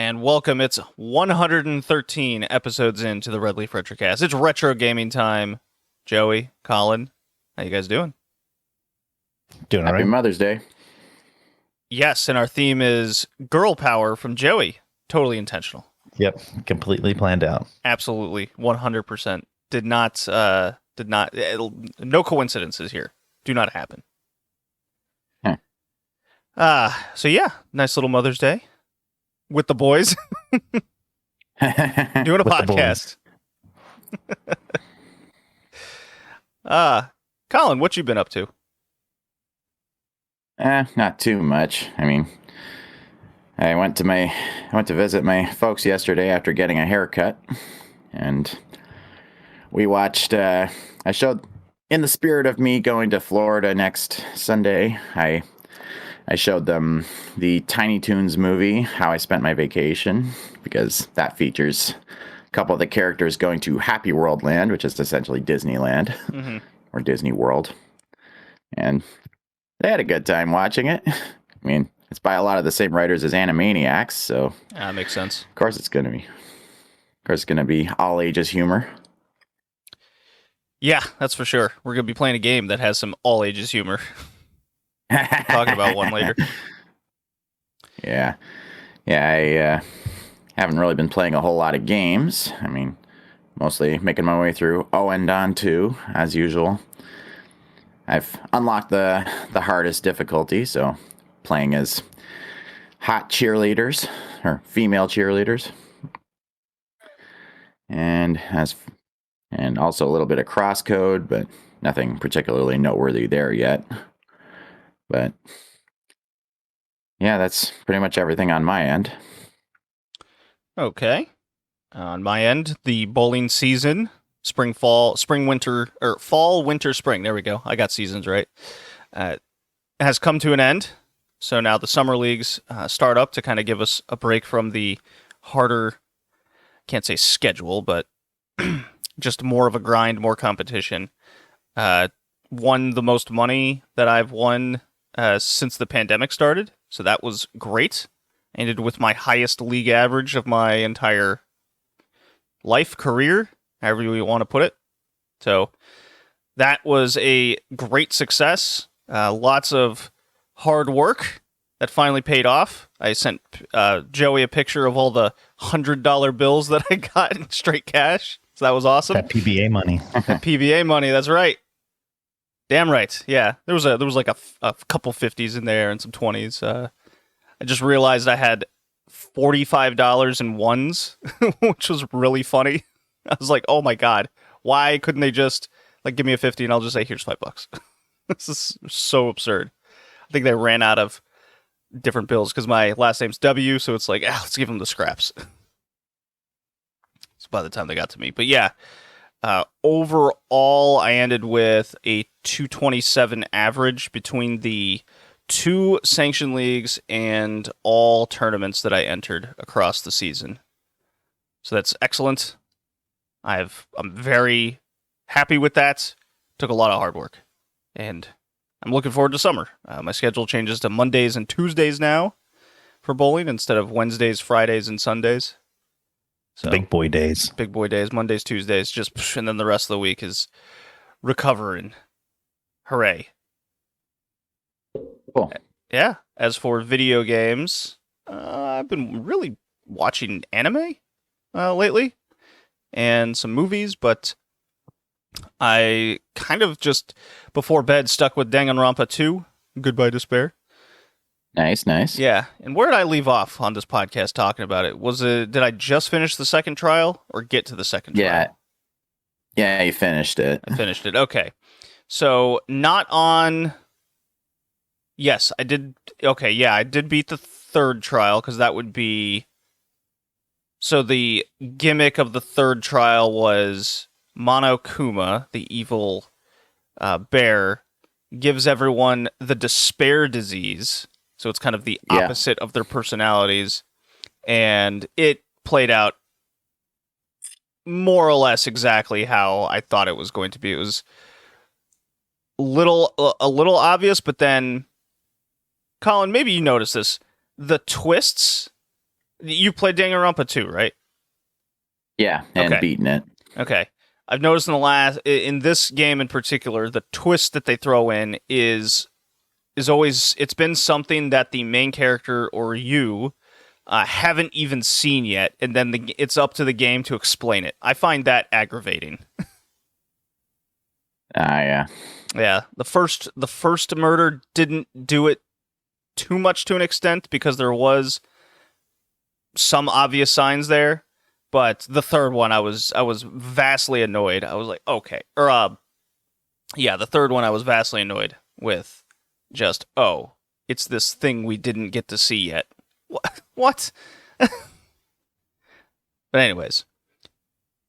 and welcome. It's 113 episodes into the Red Leaf Retrocast. It's retro gaming time. Joey, Colin, how you guys doing? Doing all right. Happy Mother's Day. Yes, and our theme is girl power from Joey. Totally intentional. Yep, completely planned out. Absolutely, 100%. Did not, no coincidences here. Do not happen. So yeah, nice little Mother's Day with the boys. Doing a With podcast. Colin, what you been up to? Not too much. I mean, I went to visit my folks yesterday after getting a haircut, and we watched. I showed, in the spirit of me going to Florida next Sunday, I showed them the Tiny Toons movie, How I Spent My Vacation, because that features a couple of the characters going to Happy World Land, which is essentially Disneyland, or Disney World. And they had a good time watching it. I mean, it's by a lot of the same writers as Animaniacs, so... That makes sense. Of course it's going to be all ages humor. Yeah, that's for sure. We're going to be playing a game that has some all ages humor. Talking about one later. Yeah, I haven't really been playing a whole lot of games. I mean, mostly making my way through Don 2, as usual. I've unlocked the hardest difficulty, so playing as hot cheerleaders, or female cheerleaders. And also a little bit of crosscode, but nothing particularly noteworthy there yet. But yeah, that's pretty much everything on my end. Okay. On my end, the bowling season, fall, winter, spring. There we go. I got seasons right. Has come to an end. So now the summer leagues start up to kind of give us a break from the harder, can't say schedule, but just more of a grind, more competition. Won the most money that I've won since the pandemic started, so that was great. Ended with my highest league average of my entire life, career, however you want to put it. So that was a great success. Lots of hard work that finally paid off. I sent Joey a picture of all the $100 bills that I got in straight cash, so that was awesome. That PBA money. That PBA money, that's right. Damn right, yeah. There was like a couple 50s in there and some 20s. I just realized I had $45 in ones, which was really funny. I was like, oh my god, why couldn't they just give me a 50 and I'll just say, here's $5. This is so absurd. I think they ran out of different bills because my last name's W, so it's like, let's give them the scraps. So by the time they got to me. But yeah, overall, I ended with a 227 average between the 2 sanction leagues and all tournaments that I entered across the season. So that's excellent. I'm very happy with that. Took a lot of hard work, and I'm looking forward to summer. My schedule changes to Mondays and Tuesdays now for bowling instead of Wednesdays, Fridays, and Sundays. So, big boy days. Big boy days, Mondays, Tuesdays, and then the rest of the week is recovering. Hooray. Cool. Yeah. As for video games, I've been really watching anime lately and some movies, but I kind of just, before bed, stuck with Danganranpa 2, Goodbye Despair. Nice. Yeah. And where did I leave off on this podcast talking about it? Did I just finish the second trial or get to the second trial? Yeah, you finished it. I finished it. Okay. So, not on... Yes, I did... Okay, yeah, I did beat the third trial, because that would be... So, the gimmick of the third trial was Monokuma, the evil bear, gives everyone the despair disease. So it's kind of the opposite of their personalities. And it played out more or less exactly how I thought it was going to be. It was a little obvious, but then, Colin, maybe you noticed this. The twists You played Danganranpa too, right? Yeah, and Okay. beaten it. Okay. I've noticed in this game in particular, the twist that they throw in is always, it's been something that the main character or you haven't even seen yet, and then it's up to the game to explain it. I find that aggravating. Yeah. Yeah, the first murder didn't do it too much to an extent because there was some obvious signs there, but the third one I was vastly annoyed. I was like, okay, or the third one I was vastly annoyed with. Just it's this thing we didn't get to see yet. What? But anyways,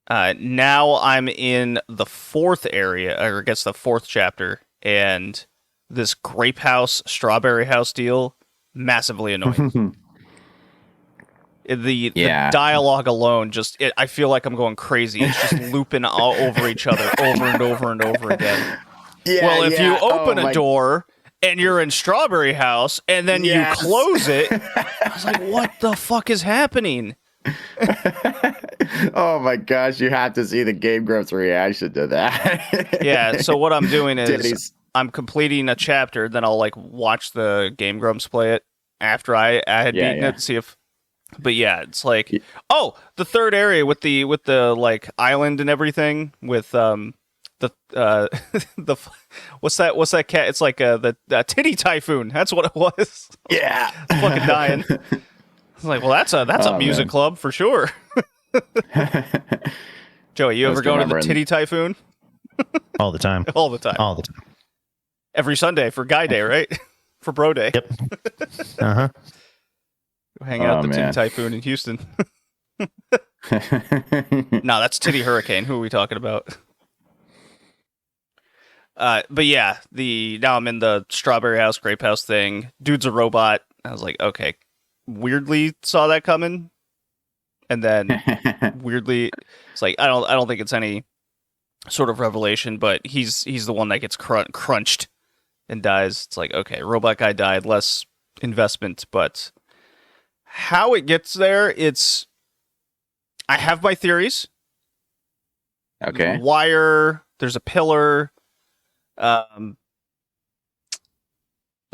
now I'm in the fourth area, or I guess the fourth chapter, and this grape house, strawberry house deal, massively annoying. The dialogue alone, I feel like I'm going crazy. It's just looping all over each other over and over and over again. Yeah, well, if you open a door and you're in Strawberry House and then you close it, I was like, what the fuck is happening? Oh my gosh, you have to see the Game Grumps reaction to that. Yeah, so what I'm doing is I'm completing a chapter, then I'll watch the Game Grumps play it after I had beaten it to see if. But yeah, it's like, the third area with the island and everything with the what's that cat? It's like the titty typhoon. That's what it was. Yeah, fucking dying. I was like, well, that's a music club for sure. Joey, you ever go to the titty typhoon? All the time. All the time. All the time. Every Sunday for Guy Day, right? For Bro Day. Yep. Uh-huh. Hang out at the Titty Typhoon in Houston. No, that's Titty Hurricane. Who are we talking about? But yeah, now I'm in the Strawberry House, Grape House thing. Dude's a robot. I was like, okay. Weirdly saw that coming, and then weirdly, it's like I don't think it's any sort of revelation, but he's the one that gets crunched and dies. It's like, okay, robot guy died, less investment, but how it gets there, I have my theories. Okay. There's a wire, there's a pillar,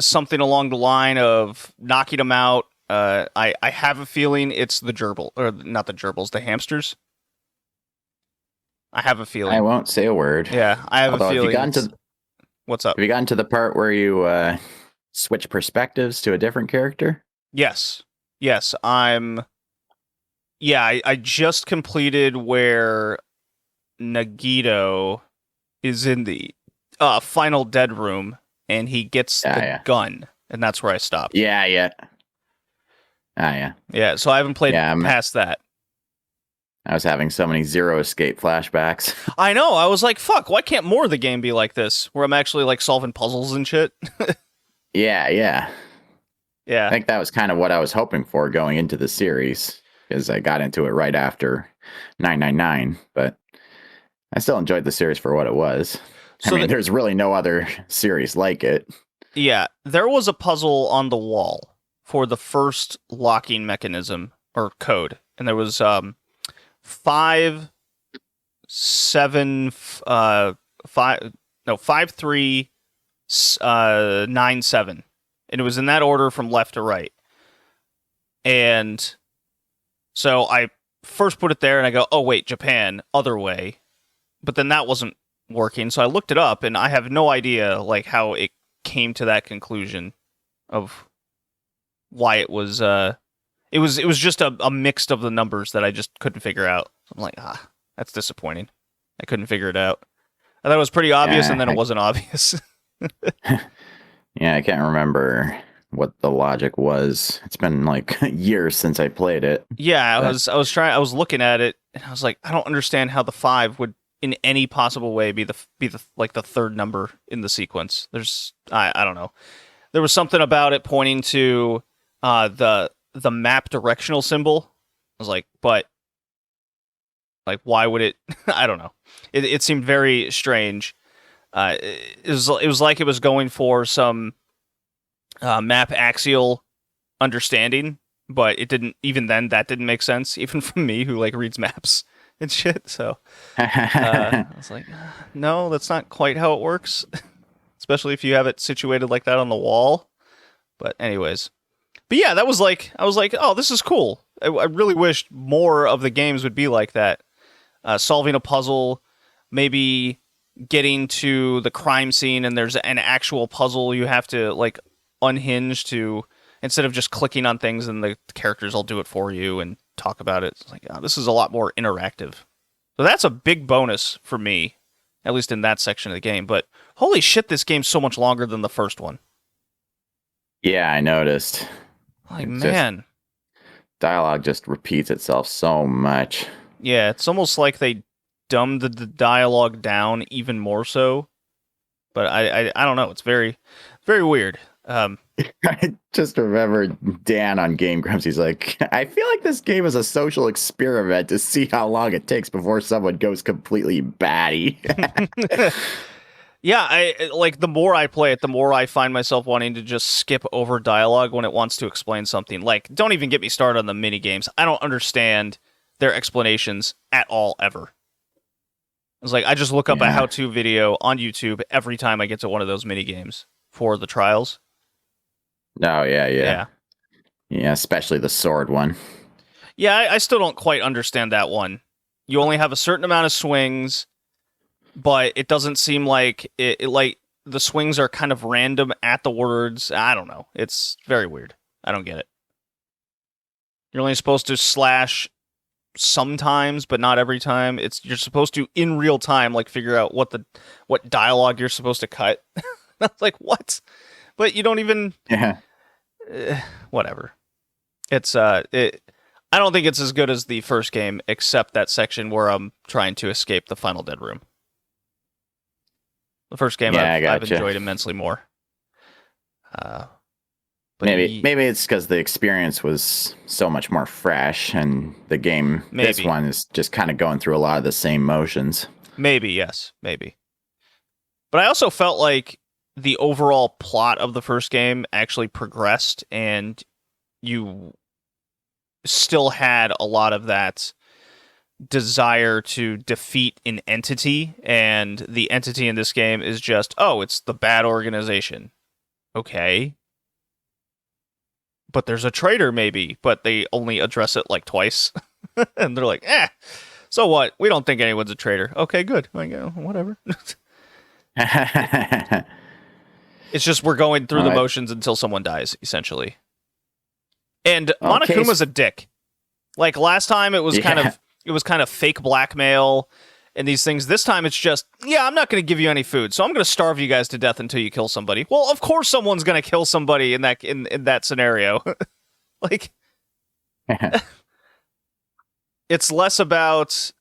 something along the line of knocking them out. I have a feeling it's the gerbil, or not the gerbils, the hamsters. I have a feeling. I won't say a word. Yeah, I have a feeling. What's up? Have you gotten to the part where you switch perspectives to a different character? Yes. I just completed where Nagito is in the final dead room, and he gets the gun, and that's where I stopped. Yeah. Yeah, so I haven't played past that. I was having so many Zero Escape flashbacks. I know, I was like, fuck, why can't more of the game be like this, where I'm actually solving puzzles and shit? Yeah. Yeah. I think that was kind of what I was hoping for going into the series, because I got into it right after 999, but I still enjoyed the series for what it was. So there's really no other series like it. Yeah, there was a puzzle on the wall for the first locking mechanism, or code, and there was 5397. And it was in that order from left to right. And so I first put it there and I go, oh wait, Japan, other way. But then that wasn't working. So I looked it up and I have no idea how it came to that conclusion of why it was just a mix of the numbers that I just couldn't figure out. So I'm like, that's disappointing. I couldn't figure it out. I thought it was pretty obvious and then it wasn't obvious. Yeah, I can't remember what the logic was. It's been years since I played it. Yeah, I was looking at it and I was like, I don't understand how the 5 would in any possible way be the third number in the sequence. There's I don't know. There was something about it pointing to the map directional symbol. I was like, but why would it? I don't know. It seemed very strange. It was like it was going for some map axial understanding, but it didn't. Even then, that didn't make sense, even from me who like reads maps and shit. So I was like, no, that's not quite how it works. Especially if you have it situated like that on the wall. But anyways, but yeah, that was like I was like, oh, this is cool. I really wished more of the games would be like that. Solving a puzzle, maybe getting to the crime scene and there's an actual puzzle you have to like unhinge to, instead of just clicking on things and the characters will do it for you and talk about it. It's like, oh, this is a lot more interactive. So that's a big bonus for me, at least in that section of the game. But holy shit, this game's so much longer than the first one. Yeah, I noticed. Like, man. Dialogue just repeats itself so much. Yeah, it's almost like they dumbed the dialogue down even more so. But I don't know. It's very, very weird. I just remember Dan on Game Grumps. He's like, I feel like this game is a social experiment to see how long it takes before someone goes completely batty. Yeah, I like the more I play it, the more I find myself wanting to just skip over dialogue when it wants to explain something. Like, don't even get me started on the mini games. I don't understand their explanations at all ever. It's like I just look up a how-to video on YouTube every time I get to one of those mini games for the trials. Oh, yeah, especially the sword one. Yeah, I still don't quite understand that one. You only have a certain amount of swings, but it doesn't seem like it like the swings are kind of random at the words. I don't know. It's very weird. I don't get it. You're only supposed to slash sometimes, but not every time. You're supposed to in real time like figure out what dialogue you're supposed to cut. I was like, what? But you don't even. Yeah. Whatever. It's I don't think it's as good as the first game, except that section where I'm trying to escape the final dead room. The first game I've enjoyed immensely more. But maybe it's because the experience was so much more fresh, and the game, this one is just kind of going through a lot of the same motions. Maybe, yes, maybe. But I also felt like the overall plot of the first game actually progressed, and you still had a lot of that desire to defeat an entity, and the entity in this game is just, it's the bad organization. Okay. But there's a traitor, maybe, but they only address it like twice. And they're like, so what? We don't think anyone's a traitor. Okay, good. Like, whatever. It's just we're going through the motions until someone dies, essentially. And Monokuma's a dick. Like last time, it was kind of fake blackmail and these things. This time, it's just, I'm not going to give you any food, so I'm going to starve you guys to death until you kill somebody. Well, of course, someone's going to kill somebody in that scenario. Like, it's less about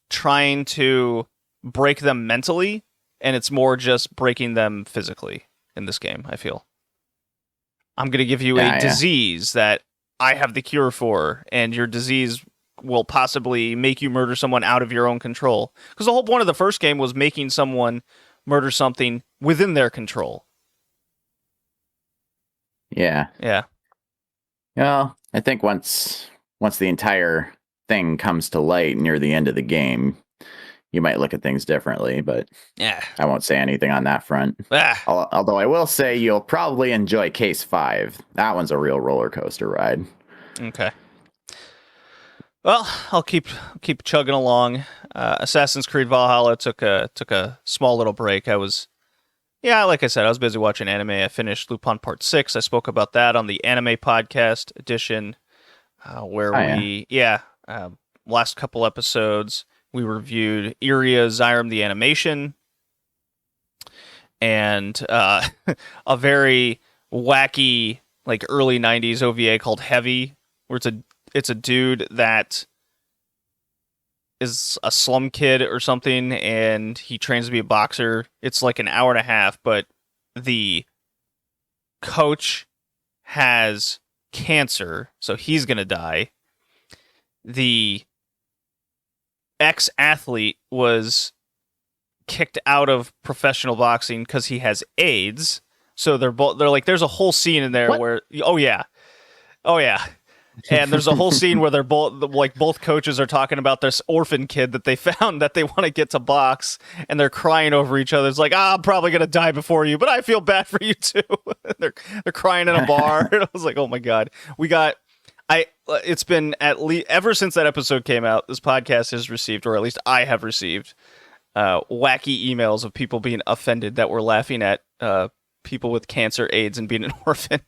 trying to break them mentally, and it's more just breaking them physically in this game, I feel. I'm going to give you a disease that I have the cure for, and your disease will possibly make you murder someone out of your own control. Because the whole point of the first game was making someone murder something within their control. Yeah. Yeah. Well, I think once the entire thing comes to light near the end of the game, you might look at things differently, but I won't say anything on that front. Although I will say you'll probably enjoy Case 5. That one's a real roller coaster ride. Okay. Well, I'll keep chugging along. Assassin's Creed Valhalla took a small little break. Like I said, I was busy watching anime. I finished Lupin Part 6. I spoke about that on the anime podcast edition, where last couple episodes, we reviewed Iria Zyram the animation, and a very wacky, like early 90s OVA called Heavy, where it's a dude that is a slum kid or something, and he trains to be a boxer. It's like an hour and a half, but the coach has cancer, so he's gonna die. The ex-athlete was kicked out of professional boxing because he has AIDS, So they're like, there's a whole scene in there where, oh yeah. And there's a whole scene where they're both coaches are talking about this orphan kid that they found that they want to get to box, and they're crying over each other. It's like, I'm probably gonna die before you, but I feel bad for you too. they're crying in a bar. And I was like, oh my god, it's been at least ever since that episode came out, this podcast has received, or at least I have received, wacky emails of people being offended that we're laughing at people with cancer, AIDS, and being an orphan.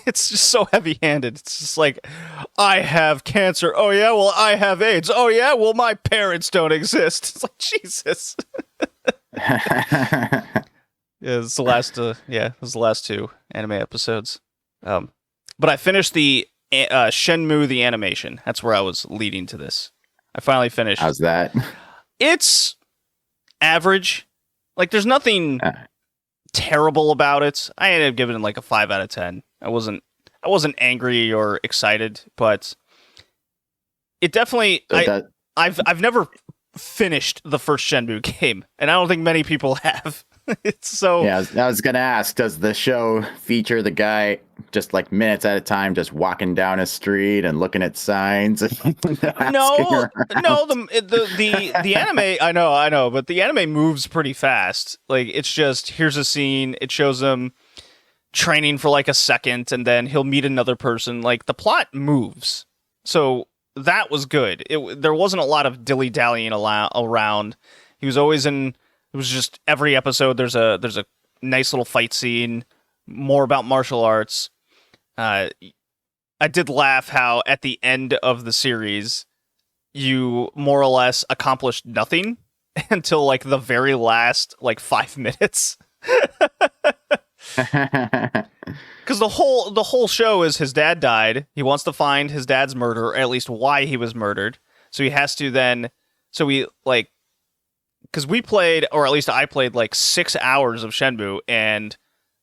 It's just so heavy-handed. It's just like, I have cancer. Oh yeah, well I have AIDS. Oh yeah, well my parents don't exist. It's like, Jesus. Yeah, it's the last. It was the last two anime episodes. But I finished the Shenmue the animation. That's where I was leading to this. I finally finished. How's that? It's average. Like, there's nothing terrible about it. I ended up giving it like a 5 out of 10. I wasn't angry or excited, but it definitely. I've never finished the first Shenmue game, and I don't think many people have. It's so. Yeah, I was gonna ask, does the show feature the guy just like minutes at a time, just walking down a street and looking at signs? No. The anime. I know, but the anime moves pretty fast. Like, it's just, here's a scene. It shows him training for like a second, and then he'll meet another person. Like, the plot moves, so that was good. There wasn't a lot of dilly dallying around. He was always in. It was just every episode there's a nice little fight scene, more about martial arts. I did laugh how at the end of the series you more or less accomplished nothing until like the very last like 5 minutes. Because the whole show is his dad died. He wants to find his dad's murderer, or at least why he was murdered. So he has to then. So we like. Because we played, or at least I played, like 6 hours of Shenmue, and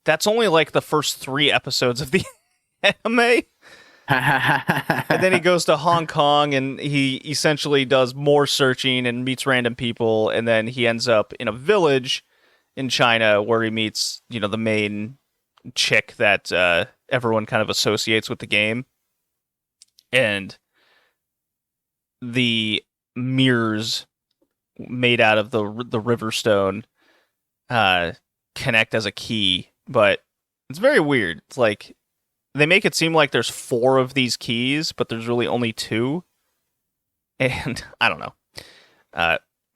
that's only like the first 3 episodes of the anime. And then he goes to Hong Kong, and he essentially does more searching and meets random people, and then he ends up in a village in China where he meets, the main chick that everyone kind of associates with the game. And the mirrors made out of the river stone connect as a key, but it's very weird. It's like they make it seem like there's 4 of these keys, but there's really only 2, and I don't know.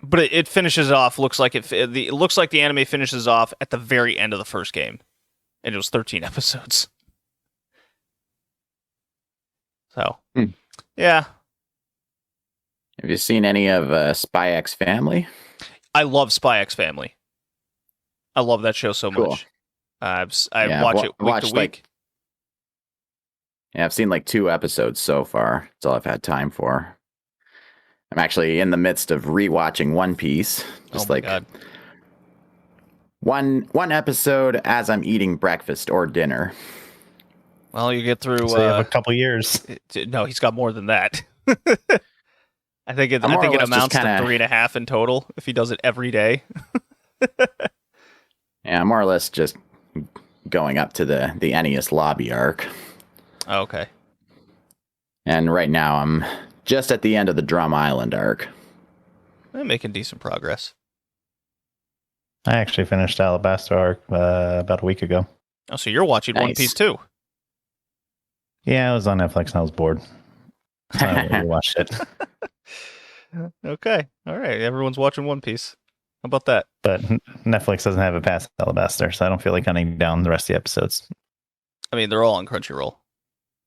But it finishes off. Looks like it looks like the anime finishes off at the very end of the first game, and it was 13 episodes. So yeah. Have you seen any of Spy X Family? I love Spy X Family. I love that show so much. I watch it week to week. I've seen like 2 episodes so far. That's all I've had time for. I'm actually in the midst of rewatching One Piece. Just God. One episode as I'm eating breakfast or dinner. Well, you get through. So you have a couple years. No, he's got more than that. I think it amounts to 3.5 in total if he does it every day. Yeah, more or less just going up to the Ennius lobby arc. Oh, okay. And right now I'm just at the end of the Drum Island arc. I'm making decent progress. I actually finished Alabasta arc about a week ago. Oh, so you're watching One Piece too? Yeah, I was on Netflix and I was bored. So I really watched it. Okay. All right. Everyone's watching One Piece. How about that? But Netflix doesn't have it past Alabasta, so I don't feel like hunting down the rest of the episodes. I mean, they're all on Crunchyroll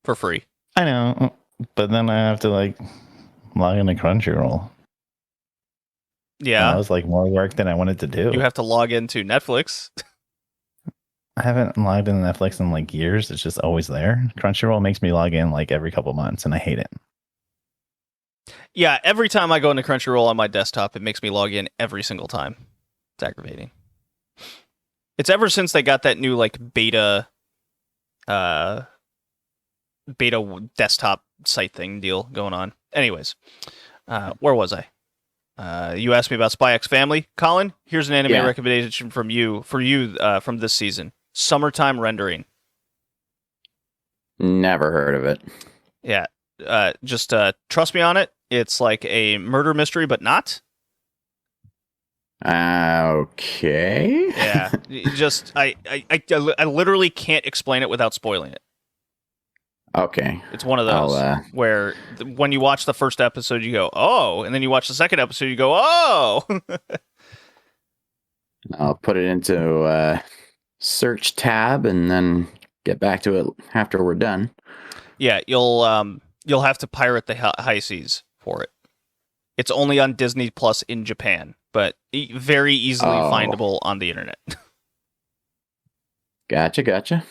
for free. I know, but then I have to like log into Crunchyroll. Yeah. And that was like more work than I wanted to do. You have to log into Netflix. I haven't logged into Netflix in like years. It's just always there. Crunchyroll makes me log in like every couple months, and I hate it. Yeah, every time I go into Crunchyroll on my desktop, it makes me log in every single time. It's aggravating. It's ever since they got that new like beta desktop site thing deal going on. Anyways, where was I? You asked me about Spy X Family. Colin, here's an anime Yeah. recommendation from you from this season. Summertime Rendering. Never heard of it. Yeah. Just trust me on it. It's like a murder mystery, but not. Okay. Yeah. Just I literally can't explain it without spoiling it. Okay. It's one of those where when you watch the first episode, you go, oh, and then you watch the second episode, you go, oh. I'll put it into search tab and then get back to it after we're done. Yeah, you'll have to pirate the high seas for it. It's only on Disney Plus in Japan, but very easily findable on the internet. Gotcha.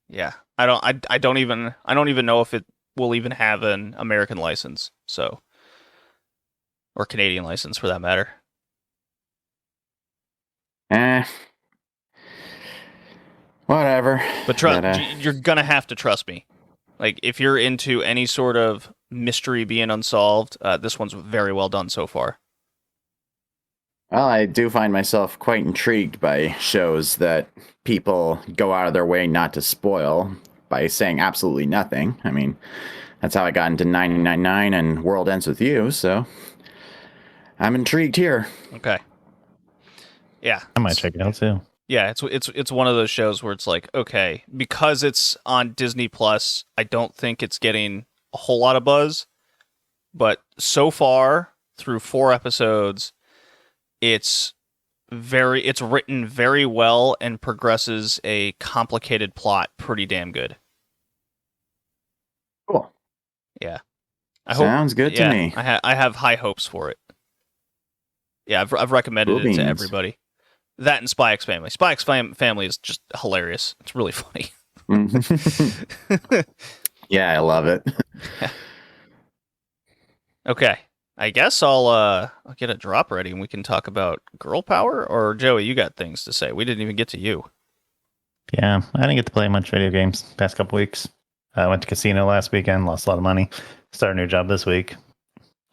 Yeah, I don't even know if it will even have an American license, so, or Canadian license for that matter. Whatever. But you're gonna have to trust me. Like, if you're into any sort of mystery being unsolved, this one's very well done so far. Well, I do find myself quite intrigued by shows that people go out of their way not to spoil by saying absolutely nothing. I mean, that's how I got into 999 and World Ends With You, so I'm intrigued here. Okay. Yeah. I might check it out too. Yeah, it's one of those shows where it's like, okay, because it's on Disney Plus, I don't think it's getting a whole lot of buzz, but so far through 4 episodes, it's written very well and progresses a complicated plot pretty damn good. Cool. Yeah. Sounds good to me. I have high hopes for it. Yeah, I've recommended it to everybody. That and Spy X Family. Spy X Family is just hilarious. It's really funny. Yeah, I love it. Okay. I guess I'll get a drop ready and we can talk about girl power. Or Joey, you got things to say. We didn't even get to you. Yeah, I didn't get to play much video games past couple weeks. I went to casino last weekend, lost a lot of money. Started a new job this week.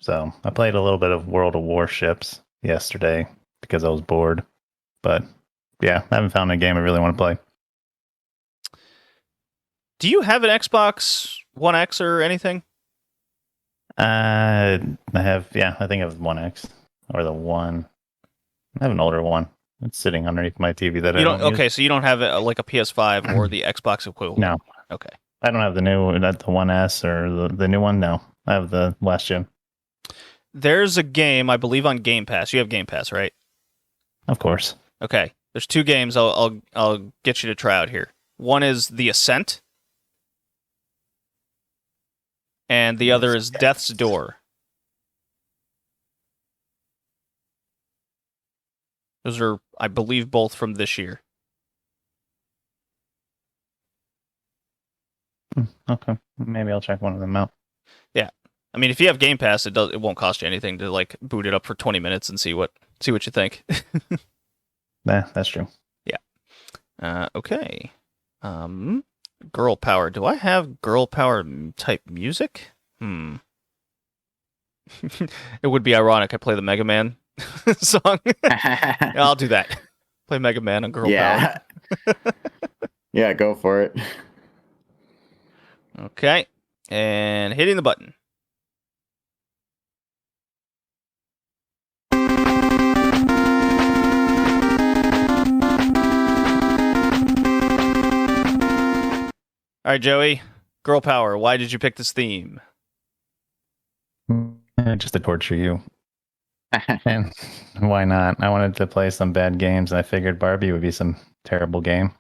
So I played a little bit of World of Warships yesterday because I was bored. But yeah, I haven't found a game I really want to play. Do you have an Xbox One X or anything? I have, I think I have One X or the One. I have an older one. It's sitting underneath my TV that I don't use. Okay, so you don't have like a PS5 or the Xbox equivalent? No. Okay. I don't have the new, the One S or the new one. No, I have the last gen. There's a game, I believe, on Game Pass. You have Game Pass, right? Of course. Okay. There's 2 games I'll get you to try out here. One is The Ascent, and the other is Death's Door. Those are, I believe, both from this year. Okay, maybe I'll check one of them out. Yeah, I mean, if you have Game Pass, it won't cost you anything to like boot it up for 20 minutes and see what you think. Yeah, that's true. Yeah. Okay. Girl power. Do I have girl power type music? It would be ironic. I play the Mega Man song. Yeah, I'll do that. Play Mega Man on girl power. Yeah, go for it. Okay. And hitting the button. All right, Joey. Girl power. Why did you pick this theme? Just to torture you. And why not? I wanted to play some bad games, and I figured Barbie would be some terrible game.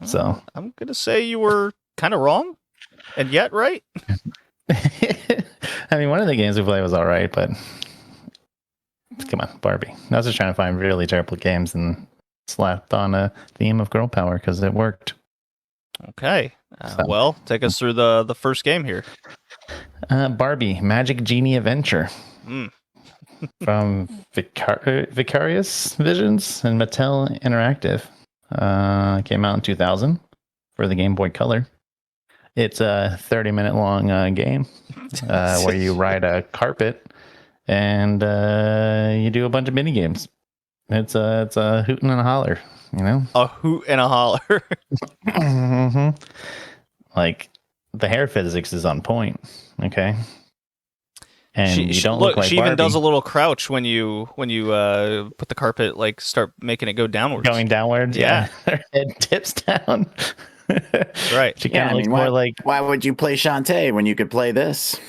So I'm gonna say you were kind of wrong, and yet right. I mean, one of the games we played was all right, but come on, Barbie. I was just trying to find really terrible games and slapped on a theme of girl power because it worked. Okay. Well, take us through the first game here. Barbie, Magic Genie Adventure. From Vicarious Visions and Mattel Interactive. Came out in 2000 for the Game Boy Color. It's a 30-minute long game where you ride a carpet and you do a bunch of mini games. It's a hootin' and a holler, you know. A hoot and a holler. Mhm. Like the hair physics is on point. Okay. And you don't look like she Barbie. even does a little crouch when you put the carpet, like start making it go downwards. Going downwards. Yeah. Her head tips down. Right. She kind of looks more like. Why would you play Shantae when you could play this?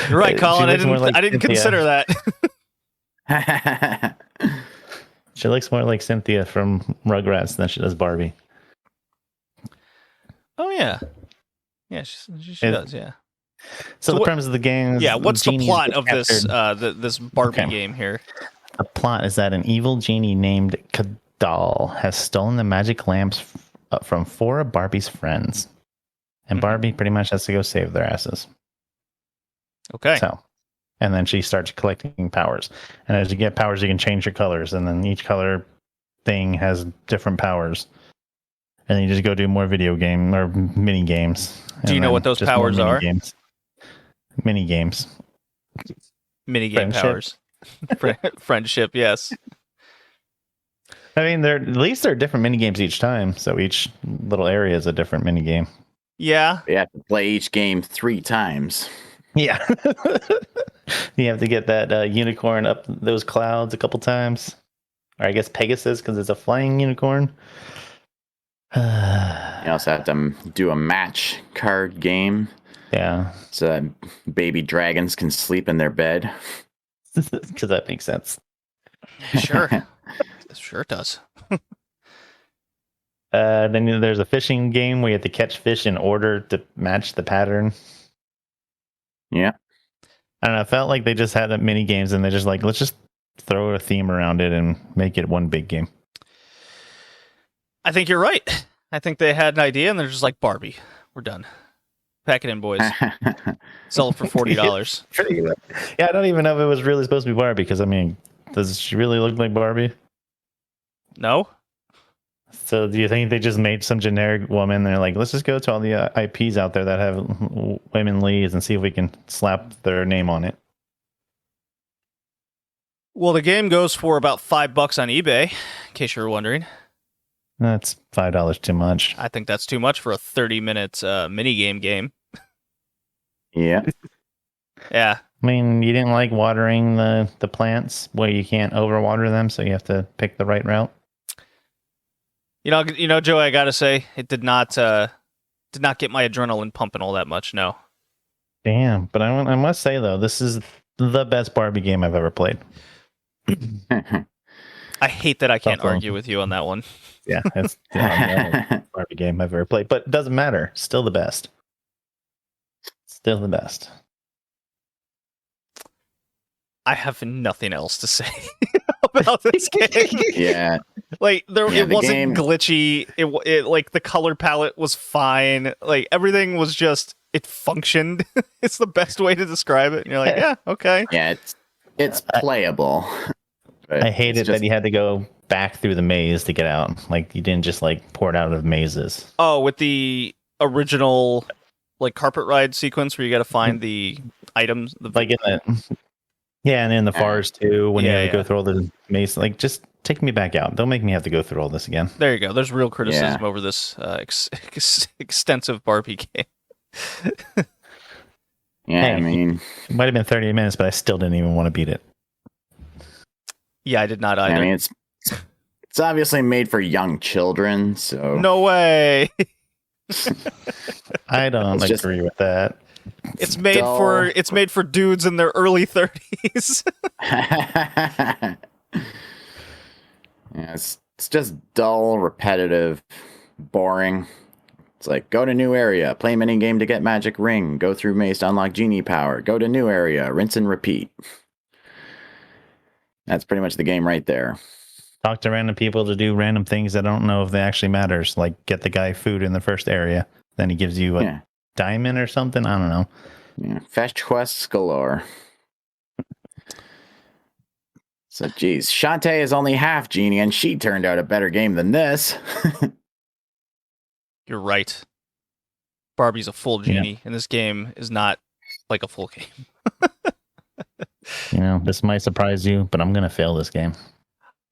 You're right, Colin. I Cynthia. didn't consider that. She looks more like Cynthia from Rugrats than she does Barbie. Oh yeah, yeah, she does. Yeah. So the premise of the game is what's the genies plot get of this captured. this Barbie game here? The plot is that an evil genie named Kadal has stolen the magic lamps from 4 of Barbie's friends. And Barbie pretty much has to go save their asses. Okay. So, and then she starts collecting powers. And as you get powers, you can change your colors. And then each color thing has different powers. And then you just go do more video game or mini games. Do you know what those powers are? Mini games. Mini game powers. Friendship, yes. I mean, at least there are different mini games each time. So each little area is a different mini game. Yeah. You have to play each game 3 times. Yeah. You have to get that unicorn up those clouds a couple times. Or I guess Pegasus, because it's a flying unicorn. You also have to do a match card game. Yeah. So that baby dragons can sleep in their bed. Because that makes sense. Sure. Sure it does. Then there's a fishing game where you have to catch fish in order to match the pattern. Yeah. I don't know. I felt like they just had mini games and they're just like, let's just throw a theme around it and make it one big game. I think you're right. I think they had an idea and they're just like, Barbie, we're done. Pack it in, boys. Sell it for $40. Yeah, I don't even know if it was really supposed to be Barbie because, I mean, does she really look like Barbie? No. So do you think they just made some generic woman? They're like, let's just go to all the IPs out there that have women leads and see if we can slap their name on it. Well, the game goes for about $5 on eBay, in case you were wondering. That's $5 too much. I think that's too much for a 30-minute mini game. Yeah. Yeah. I mean, you didn't like watering the plants where you can't overwater them, so you have to pick the right route. You know, Joey, I gotta say, it did not get my adrenaline pumping all that much. No. Damn, but I must say though, this is the best Barbie game I've ever played. I hate that I can't argue with you on that one. Yeah, it's the Barbie game I've ever played, but it doesn't matter. Still the best. Still the best. I have nothing else to say about this game. Yeah. Like it wasn't game... glitchy. It like the color palette was fine. Like everything was just it functioned. It's the best way to describe it. And you're like, yeah, okay. Yeah, it's playable. I hated that you had to go back through the maze to get out. Like you didn't just like pour it out of mazes. Oh, with the original like carpet ride sequence where you got to find the items, like in the and in the forest too, when you have to go through all the maze. Like just take me back out. Don't make me have to go through all this again. There you go. There's real criticism over this extensive Barbie game. I mean, it might have been 30 minutes, but I still didn't even want to beat it. Yeah, I did not either. I mean, it's obviously made for young children, so no way. I don't agree with that. It's made for dudes in their early 30s. Yeah, it's just dull, repetitive, boring. It's like, go to new area, play mini game to get magic ring, go through maze to unlock genie power, go to new area, rinse and repeat. That's pretty much the game right there. Talk to random people to do random things that I don't know if they actually matters, like get the guy food in the first area, then he gives you a diamond or something. I don't know. Yeah, fetch quests galore. So, geez, Shantae is only half Genie, and she turned out a better game than this. You're right. Barbie's a full Genie, and this game is not like a full game. You know, this might surprise you, but I'm gonna fail this game.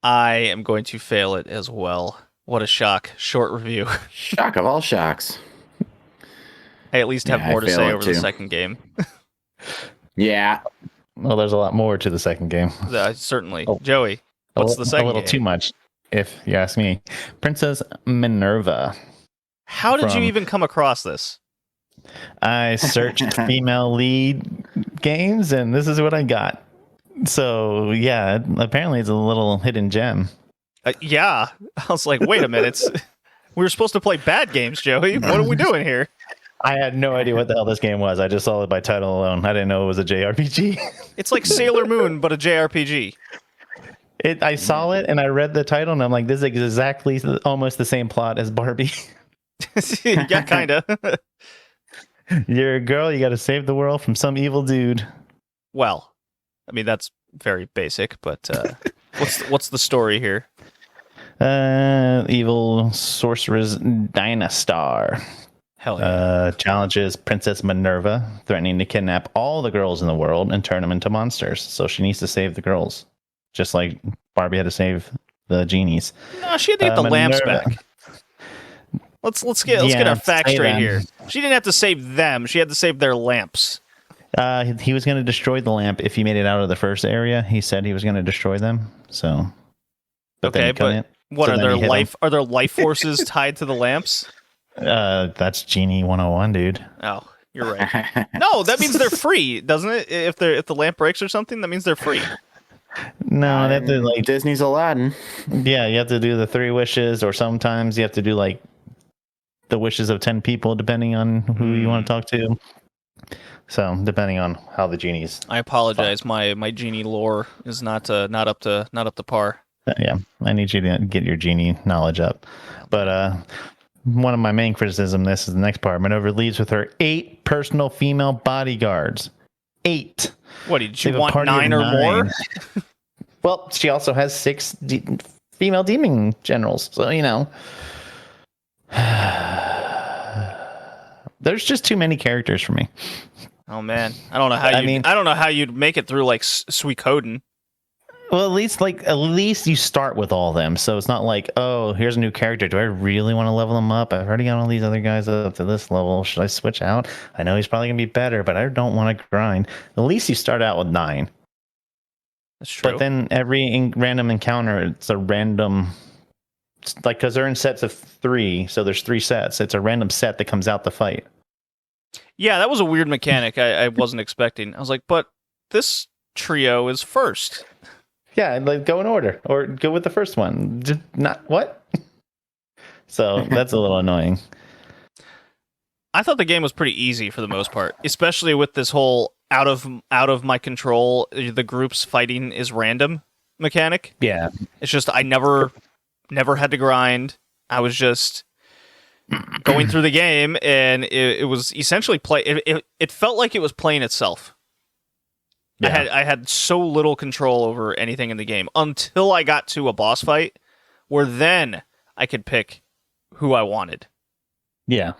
I am going to fail it as well. What a shock. Short review. Shock of all shocks. I at least have Yeah, more I to fail say it over the too. second game. Yeah. Well, there's a lot more to the second game. Certainly. Oh. Joey, what's the second A little game? too much, if you ask me. Princess Minerva. How did you from- even come across this? I searched female lead games, and this is what I got. So, yeah, apparently it's a little hidden gem. Yeah. I was like, wait a minute. We were supposed to play bad games, Joey. What are we doing here? I had no idea what the hell this game was. I just saw it by title alone. I didn't know it was a JRPG. It's like Sailor Moon, but a JRPG. I saw it, and I read the title, and I'm like, this is exactly almost the same plot as Barbie. Yeah, kind of. You're a girl, you got to save the world from some evil dude. Well, I mean, that's very basic, but what's the story here? Evil sorceress Dynastar Hell yeah. challenges Princess Minerva, threatening to kidnap all the girls in the world and turn them into monsters. So she needs to save the girls, just like Barbie had to save the genies. No, she had to get the lamps Minerva. back. Let's get our facts say straight them. here. She didn't have to save them. She had to save their lamps. He was going to destroy the lamp if he made it out of the first area. He said he was going to destroy them. So, then Okay, he couldn't. what So are then their he hit life? Are there life forces tied to the lamps? That's Genie 101, dude. Oh, you're right. No, that means they're free, doesn't it? If the lamp breaks or something, that means they're free. No, they have to like Disney's Aladdin. yeah, you have to do the 3 wishes, or sometimes you have to do like the wishes of 10 people, depending on who you want to talk to. So depending on how the genies. I apologize. My genie lore is not up to par. Yeah, I need you to get your genie knowledge up. But one of my main criticism, this is the next part. Minerva leaves with her 8 personal female bodyguards. 8. What did They you have a want? party of 9 or more? Well, she also has 6 female demon generals. So, you know. There's just too many characters for me. Oh man, I don't know how you'd make it through like Suikoden. Well, at least you start with all of them, so it's not like, oh, here's a new character. Do I really want to level them up? I've already got all these other guys up to this level. Should I switch out? I know he's probably gonna be better, but I don't want to grind. At least you start out with 9. That's true. But then every random encounter, it's a random, like, because they're in sets of 3, so there's 3 sets. It's a random set that comes out to fight. Yeah, that was a weird mechanic I wasn't expecting. I was like, but this trio is first. Yeah, like go in order or go with the first one. Just not what? So that's a little annoying. I thought the game was pretty easy for the most part, especially with this whole out of my control, the groups fighting is random mechanic. Yeah. It's just I never had to grind. I was just going through the game, and it was essentially it felt like it was playing itself. Yeah. I had so little control over anything in the game until I got to a boss fight, where then I could pick who I wanted. Yeah.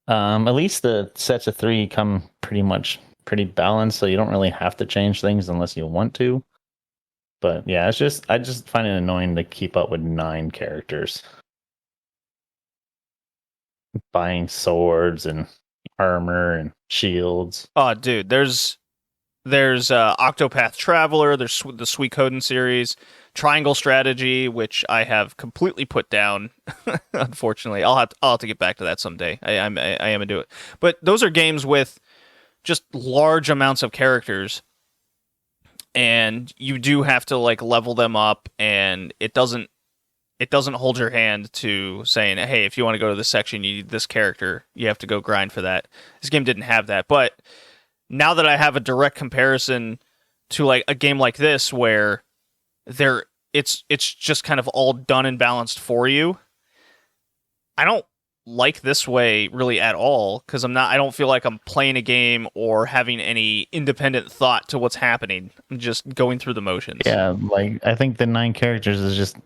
At least the sets of 3 come pretty balanced, so you don't really have to change things unless you want to. But yeah, I just find it annoying to keep up with 9 characters. Buying swords and armor and shields. Oh, dude, there's Octopath Traveler, there's the Suikoden series, Triangle Strategy, which I have completely put down. Unfortunately, I'll have to get back to that someday. I am into it, but those are games with just large amounts of characters, and you do have to like level them up, and it doesn't hold your hand to saying, hey, if you want to go to this section, you need this character, you have to go grind for that. This game didn't have that, but now that I have a direct comparison to like a game like this where it's just kind of all done and balanced for you, I don't like this way really at all, because I don't feel like I'm playing a game or having any independent thought to what's happening. I'm just going through the motions. Yeah, like I think the 9 characters is just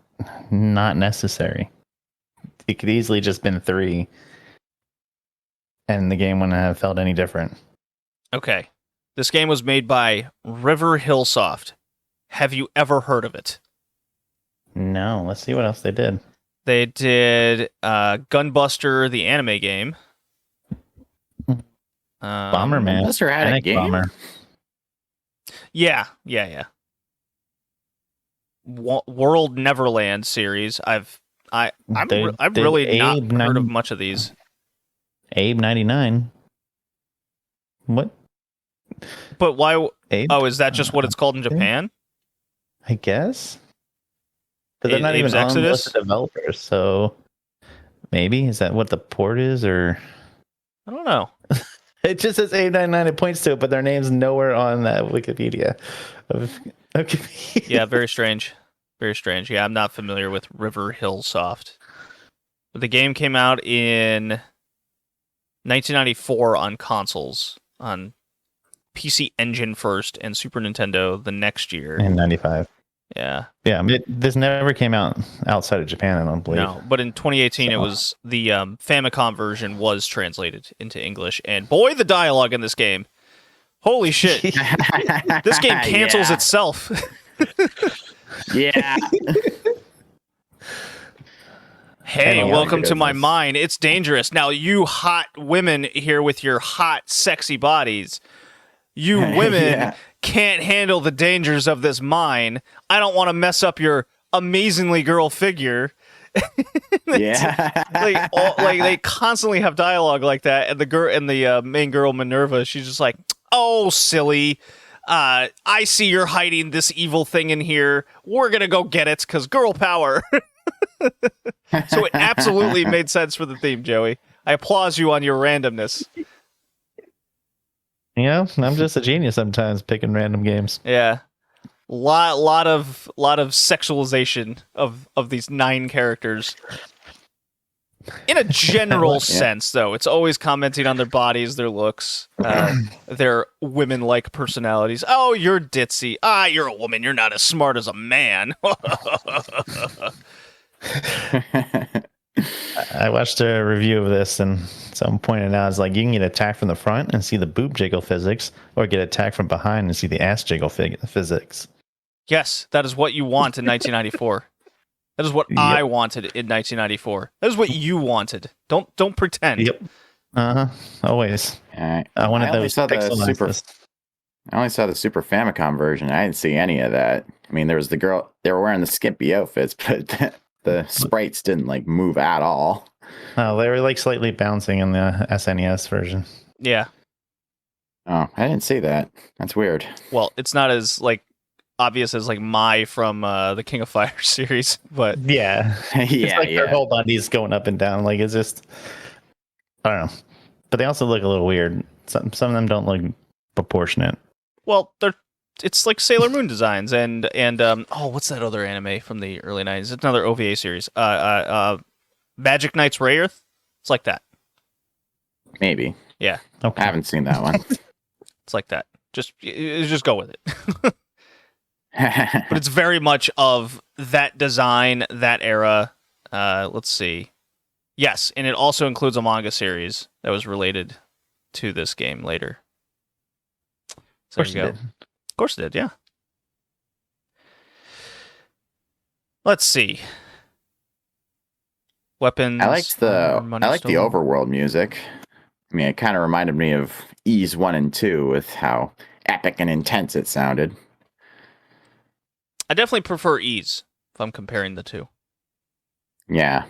not necessary. It could easily just been 3, and the game wouldn't have felt any different. Okay. This game was made by River Hillsoft. Have you ever heard of it? No, let's see what else they did. They did Gunbuster, the anime game. Bomberman. Buster had a Panic game? Bomber. Yeah. World Neverland series. I've really not heard of much of these. Abe 99. What? But why? Abe? Oh, is that just what it's called in Japan? I guess. Because they're not Abe's even on the Exodus? list of developers, so maybe is that what the port is, or I don't know. it just says 899. It points to it, but their name's nowhere on that Wikipedia. Yeah, very strange. Very strange. Yeah, I'm not familiar with River Hillsoft. But the game came out in 1994 on consoles, on PC Engine first and Super Nintendo the next year. In 95. Yeah. Yeah, this never came out outside of Japan, I don't believe. No, but in 2018, it was the Famicom version was translated into English, and boy, the dialogue in this game. Holy shit. This game cancels itself. Yeah. Hey, Anyone welcome who to does my this. mine. It's dangerous. Now, you hot women here with your hot, sexy bodies. You women Yeah. can't handle the dangers of this mine. I don't want to mess up your amazingly girl figure. Yeah. like they constantly have dialogue like that, and the main girl Minerva, she's just like, "Oh, silly. I see you're hiding this evil thing in here. We're gonna go get it, because girl power." So it absolutely made sense for the theme, Joey. I applaud you on your randomness. Yeah, I'm just a genius sometimes picking random games. Yeah, lot of sexualization of these 9 characters. In a general Yeah. sense, though, it's always commenting on their bodies, their looks, their women-like personalities. Oh, you're ditzy. Ah, you're a woman. You're not as smart as a man. I watched a review of this, and someone pointed out, it's like you can get attacked from the front and see the boob jiggle physics, or get attacked from behind and see the ass jiggle physics. Yes, that is what you want in 1994. That is what I wanted in 1994. That is what you wanted. Don't pretend. Yep. Always. I wanted only those saw the pixel I only saw the Super Famicom version. I didn't see any of that. I mean, there was the girl. They were wearing the skimpy outfits, but the sprites didn't like move at all. Oh, they were like slightly bouncing in the SNES version. Yeah. Oh, I didn't see that. That's weird. Well, it's not as like obvious as like Mai from the King of Fire series, but Yeah. It's Yeah, like their yeah. whole body's going up and down. Like it's just, I don't know. But they also look a little weird. Some of them don't look proportionate. well, it's like Sailor Moon designs and what's that other anime from the early 90s? It's another OVA series. Magic Knights Rayearth. It's like that. Maybe. Yeah, Okay. I haven't seen that one. it's like that. Just go with it. But it's very much of that design, that era. Let's see. Yes, and it also includes a manga series that was related to this game later. So Of course there you it go. did. Of course it did, yeah. Let's see. Weapons. I liked the money the stolen. overworld music. I mean, it kind of reminded me of Ys 1 and 2 with how epic and intense it sounded. I definitely prefer Ys if I'm comparing the two. Yeah.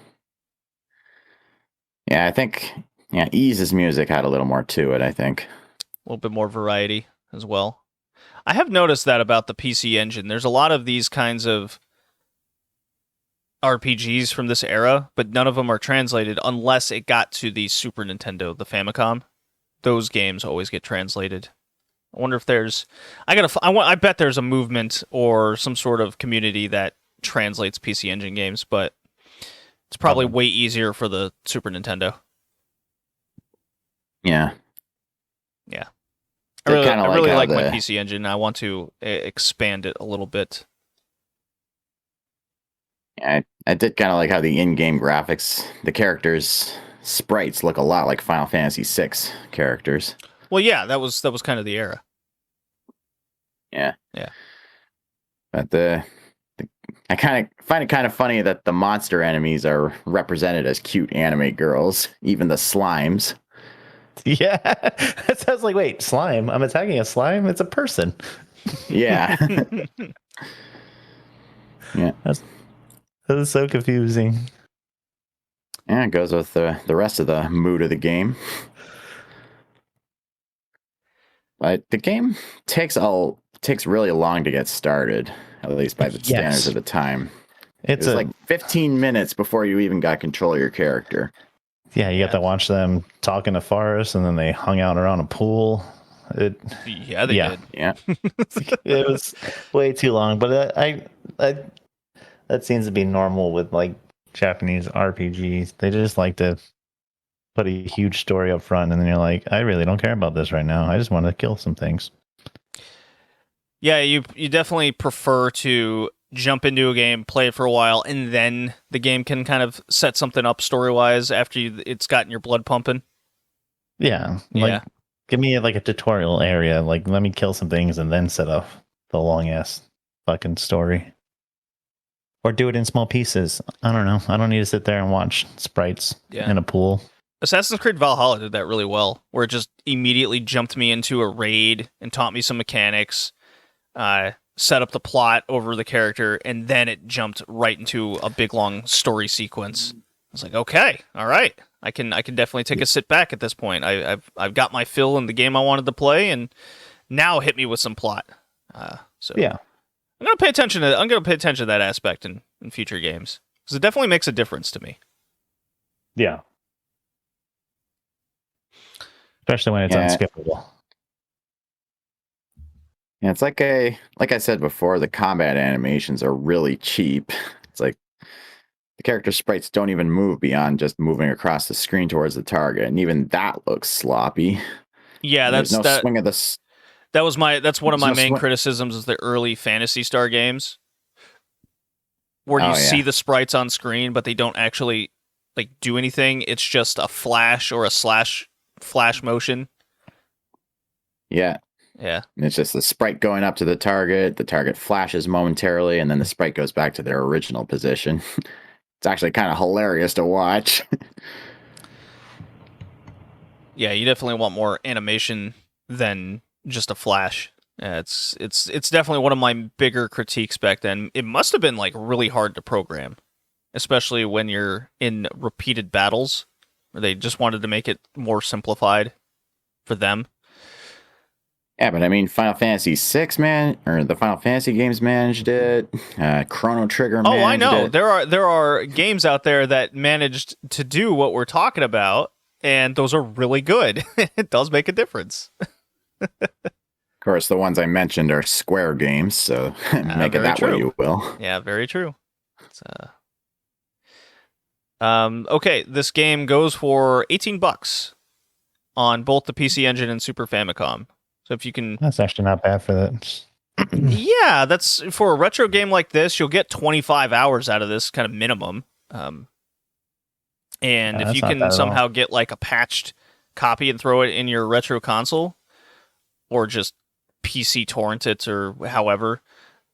Yeah, I think Ys' music had a little more to it, I think. A little bit more variety as well. I have noticed that about the PC Engine. There's a lot of these kinds of RPGs from this era, but none of them are translated unless it got to the Super Nintendo, the Famicom. Those games always get translated. I wonder if there's... I bet there's a movement or some sort of community that translates PC Engine games, but it's probably way easier for the Super Nintendo. Yeah. Yeah. I I kinda really like like how my the- PC Engine. I want to expand it a little bit. I did kind of like how the in-game graphics, the characters' sprites look a lot like Final Fantasy VI characters. Well, yeah, that was kind of the era. Yeah. Yeah. But I kind of find it kind of funny that the monster enemies are represented as cute anime girls, even the slimes. Yeah. It sounds like, wait, slime? I'm attacking a slime? It's a person. Yeah. Yeah. That is so confusing. Yeah, it goes with the rest of the mood of the game. But the game takes really long to get started, at least by the standards of the time. It was like 15 minutes before you even got control of your character. Yeah, you got to watch them talk in the forest, and then they hung out around a pool. They did. Yeah. It was way too long, but I that seems to be normal with like Japanese RPGs. They just like to put a huge story up front, and then you're like, I really don't care about this right now. I just want to kill some things. Yeah, you definitely prefer to jump into a game, play it for a while, and then the game can kind of set something up story-wise after it's gotten your blood pumping. Yeah. Like, give me like a tutorial area. Like, let me kill some things and then set up the long-ass fucking story. Or do it in small pieces. I don't know. I don't need to sit there and watch sprites in a pool. Assassin's Creed Valhalla did that really well, where it just immediately jumped me into a raid and taught me some mechanics, set up the plot over the character, and then it jumped right into a big long story sequence. I was like, okay, all right, I can definitely take a sit back at this point. I've got my fill in the game I wanted to play, and now hit me with some plot. So yeah, I'm gonna pay attention to that aspect in future games, because it definitely makes a difference to me. Yeah. Especially when it's unskippable. Yeah, it's like I said before, the combat animations are really cheap. It's like the character sprites don't even move beyond just moving across the screen towards the target, and even that looks sloppy. Yeah, that's swing of the. That's one of my main criticisms of the early Phantasy Star games, where you see the sprites on screen, but they don't actually like do anything. It's just a flash or a flash motion. Yeah. And it's just the sprite going up to the target flashes momentarily, and then the sprite goes back to their original position. It's actually kind of hilarious to watch. Yeah, you definitely want more animation than just a flash. It's definitely one of my bigger critiques back then. It must have been like really hard to program, especially when you're in repeated battles, where they just wanted to make it more simplified for them. Yeah, but I mean, Final Fantasy VI, or the Final Fantasy games managed it. Chrono Trigger managed it. Oh, I know. There are games out there that managed to do what we're talking about, and those are really good. It does make a difference. Of course, the ones I mentioned are Square games, so make it that way you will. Yeah, very true. Okay, this game goes for $18 on both the PC Engine and Super Famicom. So if you can, that's actually not bad for that. Yeah, that's for a retro game like this. You'll get 25 hours out of this kind of minimum. And if you can somehow get like a patched copy and throw it in your retro console, or just PC torrent it or however,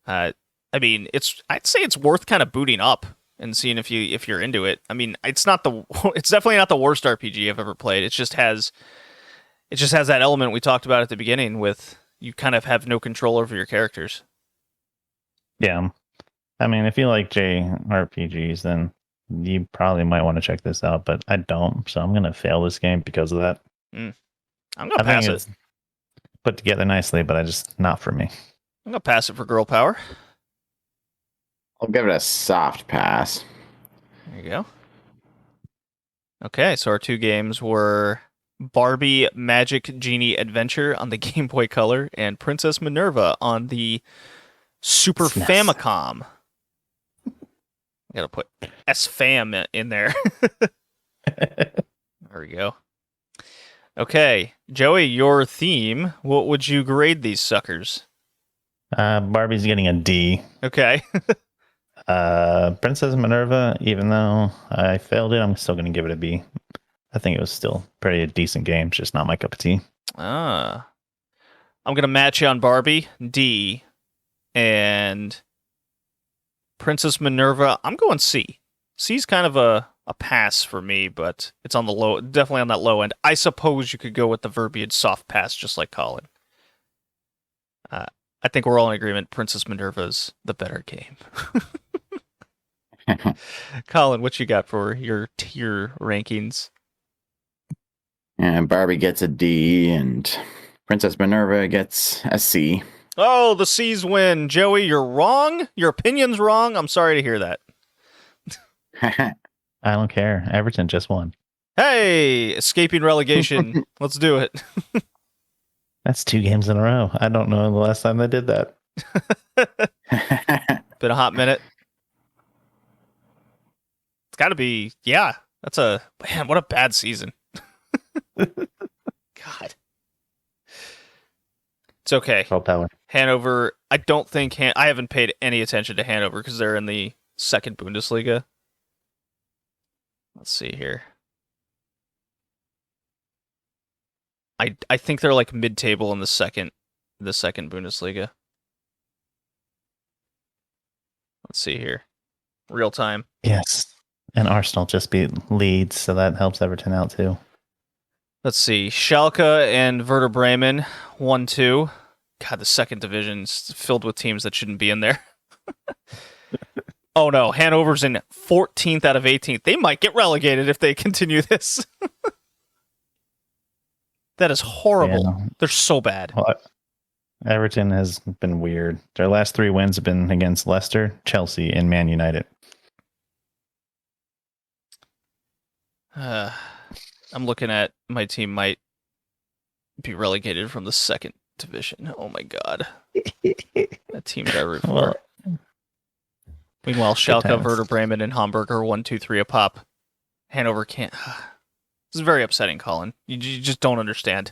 I mean, I'd say it's worth kind of booting up and seeing if you're into it. I mean, it's definitely not the worst RPG I've ever played. It just has that element we talked about at the beginning with you kind of have no control over your characters. Yeah. I mean, if you like JRPGs, then you probably might want to check this out, but I don't, so I'm going to fail this game because of that. I'm going to pass it. Put together nicely, but not for me. I'm going to pass it for girl power. I'll give it a soft pass. There you go. Okay, so our two games were Barbie Magic Genie Adventure on the Game Boy Color and Princess Minerva on the Super Famicom. I gotta put SFam in there. There we go. Okay, Joey, your theme. What would you grade these suckers? Barbie's getting a D. Okay. Princess Minerva, even though I failed it, I'm still going to give it a B. I think it was still pretty decent game, just not my cup of tea. I'm gonna match you on Barbie, D, and Princess Minerva. I'm going C. C's kind of a pass for me, but it's on the low, definitely on that low end. I suppose you could go with the verbiage soft pass, just like Colin. I think we're all in agreement. Princess Minerva's the better game. Colin, what you got for your tier rankings? And Barbie gets a D, and Princess Minerva gets a C. Oh, the C's win. Joey, you're wrong. Your opinion's wrong. I'm sorry to hear that. I don't care. Everton just won. Hey, escaping relegation. Let's do it. That's 2 games in a row. I don't know the last time they did that. Been a hot minute. It's got to be, yeah. That's man, what a bad season. God. It's okay. All power. Hanover, I don't think, I haven't paid any attention to Hanover because they're in the second Bundesliga. Let's see here. I think they're like mid-table in the second Bundesliga. Let's see here. Real time. Yes. And Arsenal just beat Leeds, so that helps Everton out too. Let's see. Schalke and Werder Bremen, 1-2. God, the second division's filled with teams that shouldn't be in there. Oh no, Hanover's in 14th out of 18th. They might get relegated if they continue this. That is horrible. Yeah. They're so bad. Well, Everton has been weird. Their last 3 wins have been against Leicester, Chelsea, and Man United. I'm looking at my team might be relegated from the second division. Oh my god. That team that I root for. Well, Meanwhile, Schalke, times. Werder Bremen, and Hamburg are 1-2-3 a pop. Hanover can't. This is very upsetting, Colin. You just don't understand.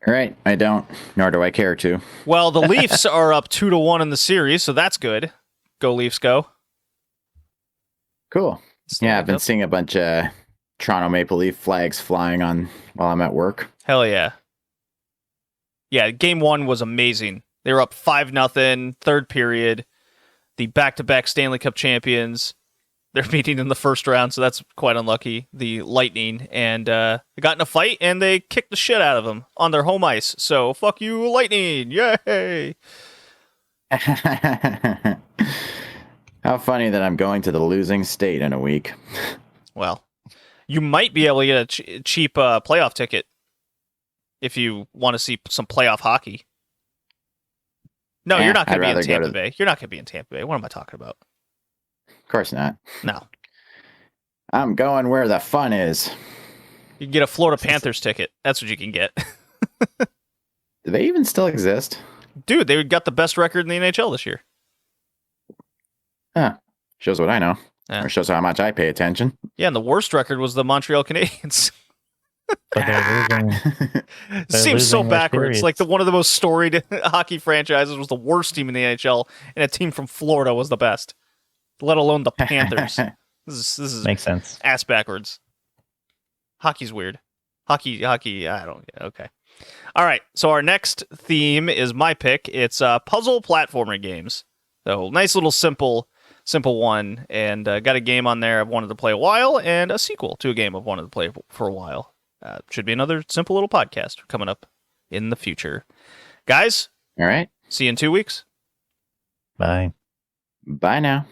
Right, I don't, nor do I care to. Well, the Leafs are up 2-1 in the series, so that's good. Go Leafs, go. Cool. Stanley Yeah, I've been Cup. seeing a bunch of Toronto Maple Leaf flags flying on while I'm at work. Hell yeah. Yeah, game 1 was amazing. They were up 5-0, third period. The back-to-back Stanley Cup champions. They're meeting in the first round, so that's quite unlucky. The Lightning, and they got in a fight, and they kicked the shit out of them on their home ice. So, fuck you, Lightning! Yay! How funny that I'm going to the losing state in a week. Well, you might be able to get a cheap playoff ticket if you want to see some playoff hockey. No, you're not going to be in Tampa Bay. You're not going to be in Tampa Bay. What am I talking about? Of course not. No. I'm going where the fun is. You can get a Florida Panthers ticket. That's what you can get. Do they even still exist? Dude, they got the best record in the NHL this year. Huh. Shows what I know. Yeah. Or shows how much I pay attention. Yeah, and the worst record was the Montreal Canadiens. But they're losing. Seems so losing backwards. periods. Like one of the most storied hockey franchises was the worst team in the NHL, and a team from Florida was the best. Let alone the Panthers. This is Makes sense. ass backwards. Hockey's weird. Hockey. I don't. Okay. All right. So our next theme is my pick. It's puzzle platformer games. So nice little simple one, and got a game on there I've wanted to play a while, and a sequel to a game I've wanted to play for a while. Should be another simple little podcast coming up in the future. Guys, All right. see you in 2 weeks. Bye. Bye now.